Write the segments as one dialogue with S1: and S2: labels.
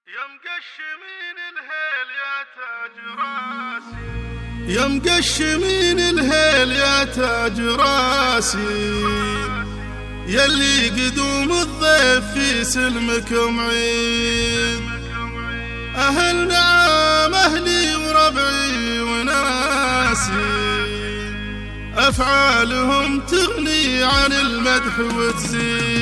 S1: يا مقشمين الهيل يا تاج راسي، يا مقشمين الهيل يا تاج راسي، يلي قدوم الضيف في سلمكم عيد. أهل نعم أهلي وربعي وناسي، أفعالهم تغني عن المدح وتزيد.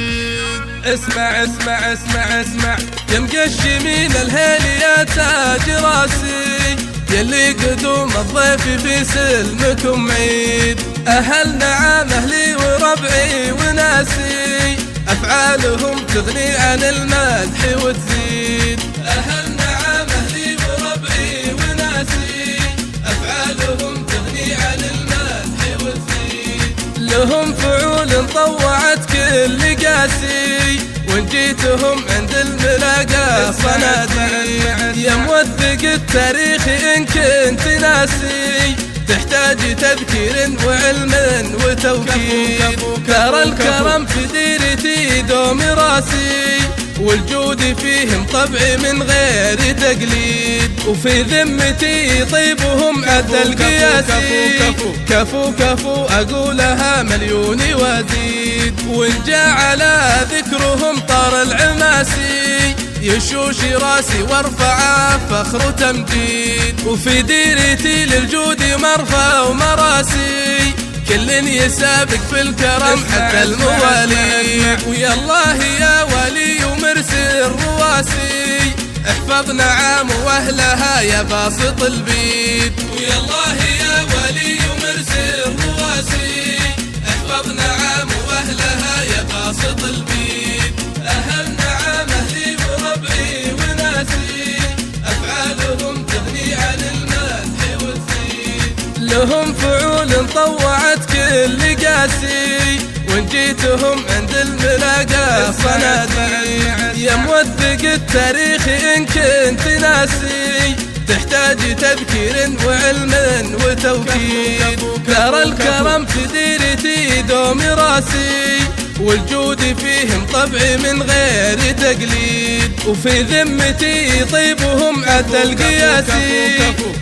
S2: اسمع اسمع اسمع اسمع يا مقشمين الهيل يا تاج راسي، يلي قدوم الضيف في سلمكم عيد. أهل نعم أهلي وربعي وناسي، أفعالهم تغني عن المدح وتزيد. أهل نعم أهلي وربعي وناسي، أفعالهم تغني عن المدح وتزيد. لهم فعول طوعت كل قاسي، وان جيتهم عند الملاقى صناديد. يا موثق التاريخ إن كنت ناسي، تحتاج تذكير وعلم وتوكيد. ترى الكرم في ديرتي دوم راسي، والجود فيهم طبعي من غير تقليد. وفي ذمتي طيبهم عد القياسي، كفو كفو أقولها مليون وزيد. وإن جاء على ذكرهم طار العماسي، يشوش راسي وارفعه فخر وتمجيد. وفي ديرتي للجود مرفى ومراسي، كل يسابق في الكرم حتى الموالي. ويا الله يا ولي ومرسي الرواسي، احفظ نعام واهلها يا باسط البيد. ويا الله يا ولي ومرسي الرواسي، احفظ نعام واهلها يا باسط البيد. اهل نعام اهلي وربعي وناسي، افعالهم تغني عن المدح وتزيد. لهم فعول طوعت كل قاسي، وان جيتهم عند الملاقى صناديد. يا موثق التاريخ إن كنت ناسي، تحتاج تذكير وعلم وتوكيد. ترى الكرم في ديرتي دوم راسي، والجود فيهم طبعي من غير تقليد. وفي ذمتي طيبهم عد القياسي،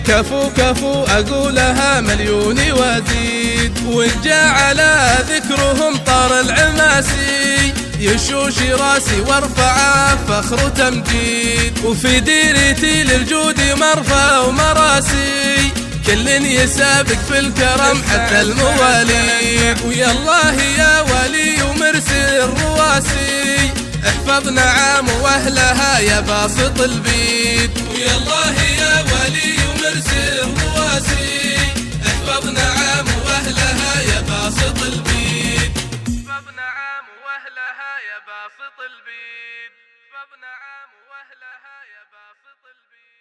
S2: كفو كفو أقولها مليون وزيد. وإن جاء على ذكرهم طار العماسي، يشوش راسي وارفعه فخر وتمجيد. وفي ديرتي للجود مرفى ومراسي، كل يسابق في الكرم حتى الموالي. ويا الله يا ولي ومرسي الرواسي، احفظ نعام واهلها يا باسط البيد. ويا الله يا ولي ومرسي الرواسي، احفظ نعام واهلها يا باسط البيد. احفظ نعام واهلها يا باسط البيد. احفظ نعام واهلها يا باسط البيد.